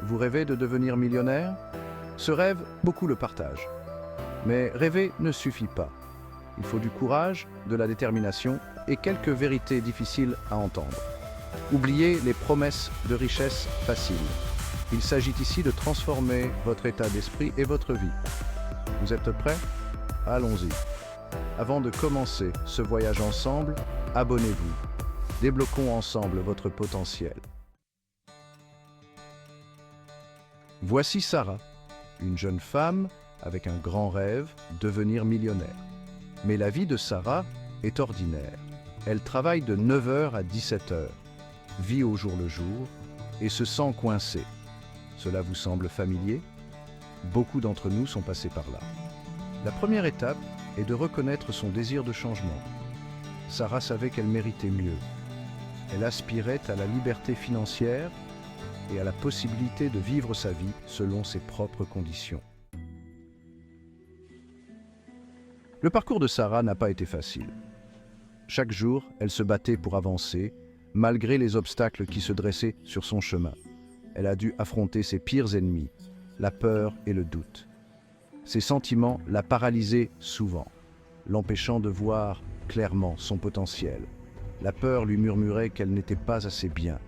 vous rêvez de devenir millionnaire? Ce rêve, beaucoup le partagent. Mais rêver ne suffit pas. Il faut du courage, de la détermination et quelques vérités difficiles à entendre. Oubliez les promesses de richesse facile. Il s'agit ici de transformer votre état d'esprit et votre vie. Vous êtes prêts? Allons-y. Avant de commencer ce voyage ensemble, abonnez-vous. Débloquons ensemble votre potentiel. Voici Sarah, une jeune femme avec un grand rêve, devenir millionnaire. Mais la vie de Sarah est ordinaire. Elle travaille de 9 h à 17 h, vit au jour le jour et se sent coincée. Cela vous semble familier? Beaucoup d'entre nous sont passés par là. La première étape est de reconnaître son désir de changement. Sarah savait qu'elle méritait mieux. Elle aspirait à la liberté financière et à la possibilité de vivre sa vie selon ses propres conditions. Le parcours de Sarah n'a pas été facile. Chaque jour, elle se battait pour avancer, malgré les obstacles qui se dressaient sur son chemin. Elle a dû affronter ses pires ennemis, la peur et le doute. Ces sentiments la paralysaient souvent, l'empêchant de voir clairement son potentiel. La peur lui murmurait qu'elle n'était pas assez bien.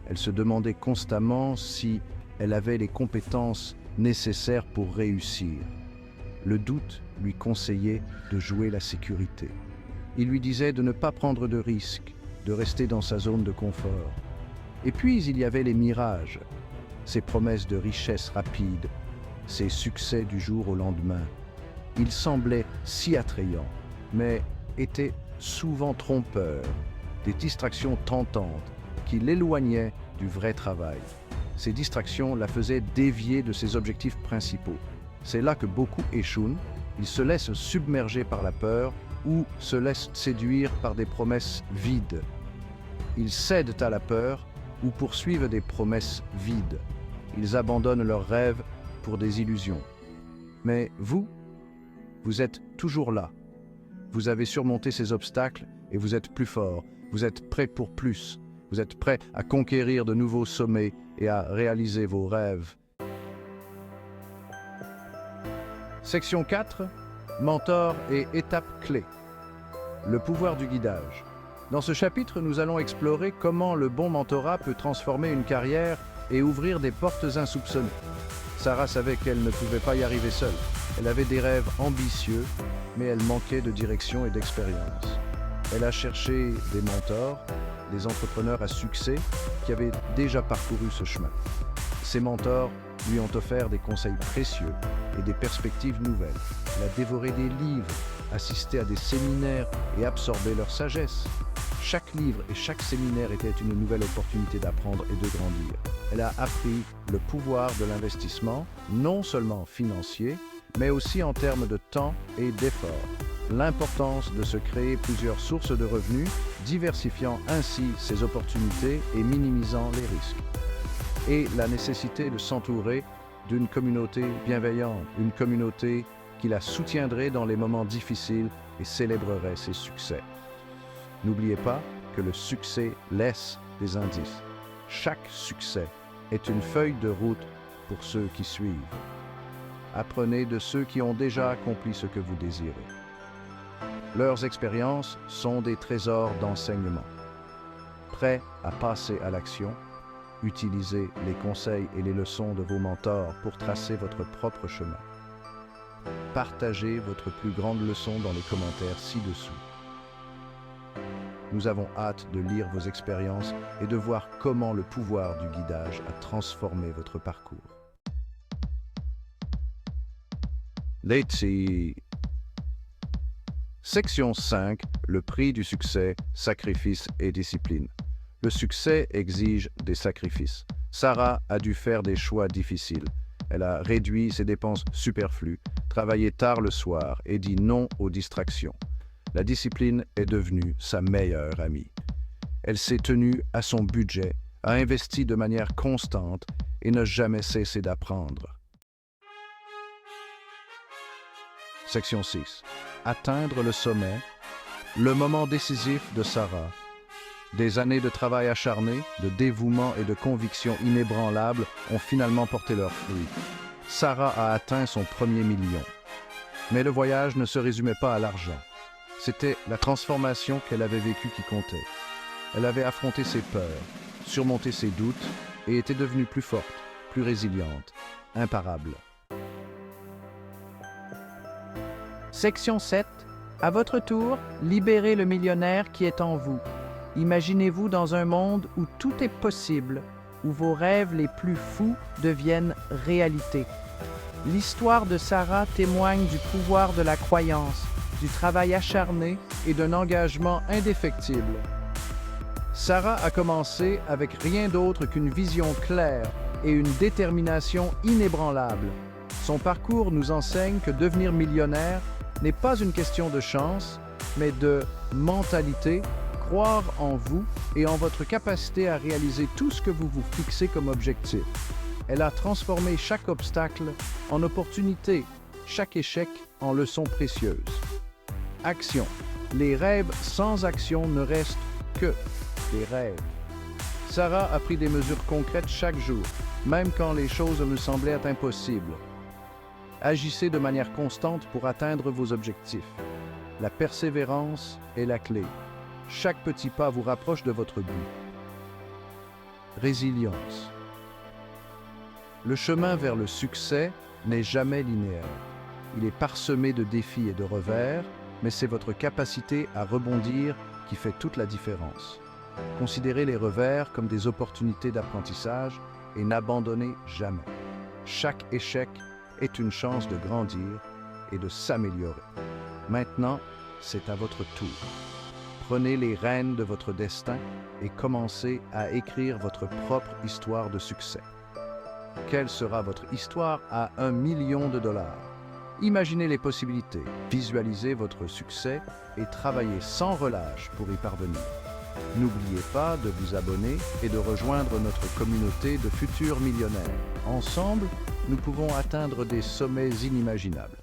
Elle se demandait constamment si elle avait les compétences nécessaires pour réussir. Le doute lui conseillait de jouer la sécurité. Il lui disait de ne pas prendre de risques, de rester dans sa zone de confort. Et puis il y avait les mirages, ces promesses de richesse rapide, ces succès du jour au lendemain. Ils semblaient si attrayants, mais étaient souvent trompeurs, des distractions tentantes qui l'éloignaient du vrai travail. Ces distractions la faisaient dévier de ses objectifs principaux. C'est là que beaucoup échouent, ils se laissent submerger par la peur ou se laissent séduire par des promesses vides. Ils cèdent à la peur ou poursuivent des promesses vides. Ils abandonnent leurs rêves pour des illusions. Mais vous êtes toujours là. Vous avez surmonté ces obstacles et vous êtes plus fort. Vous êtes prêt pour plus. Vous êtes prêt à conquérir de nouveaux sommets et à réaliser vos rêves. Section 4. Mentor et étapes clés. Le pouvoir du guidage. Dans ce chapitre, nous allons explorer comment le bon mentorat peut transformer une carrière et ouvrir des portes insoupçonnées. Sarah savait qu'elle ne pouvait pas y arriver seule. Elle avait des rêves ambitieux, mais elle manquait de direction et d'expérience. Elle a cherché des mentors, des entrepreneurs à succès qui avaient déjà parcouru ce chemin. Ces mentors lui ont offert des conseils précieux et des perspectives nouvelles. Elle a dévoré des livres, assisté à des séminaires et absorbé leur sagesse. Chaque livre et chaque séminaire était une nouvelle opportunité d'apprendre et de grandir. Elle a appris le pouvoir de l'investissement, non seulement financier, mais aussi en termes de temps et d'effort. L'importance de se créer plusieurs sources de revenus, diversifiant ainsi ses opportunités et minimisant les risques. Et la nécessité de s'entourer d'une communauté bienveillante, une communauté qui la soutiendrait dans les moments difficiles et célébrerait ses succès. N'oubliez pas que le succès laisse des indices. Chaque succès est une feuille de route pour ceux qui suivent. Apprenez de ceux qui ont déjà accompli ce que vous désirez. Leurs expériences sont des trésors d'enseignement. Prêts à passer à l'action, utilisez les conseils et les leçons de vos mentors pour tracer votre propre chemin. Partagez votre plus grande leçon dans les commentaires ci-dessous. Nous avons hâte de lire vos expériences et de voir comment le pouvoir du guidage a transformé votre parcours. Let's see. Section 5. Le prix du succès, sacrifice et discipline. Le succès exige des sacrifices. Sarah a dû faire des choix difficiles. Elle a réduit ses dépenses superflues, travaillé tard le soir et dit non aux distractions. La discipline est devenue sa meilleure amie. Elle s'est tenue à son budget, a investi de manière constante et n'a jamais cessé d'apprendre. Section 6. Atteindre le sommet. Le moment décisif de Sarah. Des années de travail acharné, de dévouement et de conviction inébranlable ont finalement porté leurs fruits. Sarah a atteint son premier million. Mais le voyage ne se résumait pas à l'argent. C'était la transformation qu'elle avait vécue qui comptait. Elle avait affronté ses peurs, surmonté ses doutes et était devenue plus forte, plus résiliente, imparable. Section 7. À votre tour, libérez le millionnaire qui est en vous. Imaginez-vous dans un monde où tout est possible, où vos rêves les plus fous deviennent réalité. L'histoire de Sarah témoigne du pouvoir de la croyance, du travail acharné et d'un engagement indéfectible. Sarah a commencé avec rien d'autre qu'une vision claire et une détermination inébranlable. Son parcours nous enseigne que devenir millionnaire n'est pas une question de chance, mais de mentalité, croire en vous et en votre capacité à réaliser tout ce que vous vous fixez comme objectif. Elle a transformé chaque obstacle en opportunité, chaque échec en leçon précieuse. Action. Les rêves sans action ne restent que des rêves. Sarah a pris des mesures concrètes chaque jour, même quand les choses me semblaient impossibles. Agissez de manière constante pour atteindre vos objectifs. La persévérance est la clé. Chaque petit pas vous rapproche de votre but. Résilience. Le chemin vers le succès n'est jamais linéaire. Il est parsemé de défis et de revers, mais c'est votre capacité à rebondir qui fait toute la différence. Considérez les revers comme des opportunités d'apprentissage et n'abandonnez jamais. Chaque échec est une chance de grandir et de s'améliorer. Maintenant, c'est à votre tour. Prenez les rênes de votre destin et commencez à écrire votre propre histoire de succès. Quelle sera votre histoire à 1 million de dollars? Imaginez les possibilités, visualisez votre succès et travaillez sans relâche pour y parvenir. N'oubliez pas de vous abonner et de rejoindre notre communauté de futurs millionnaires. Ensemble, nous pouvons atteindre des sommets inimaginables.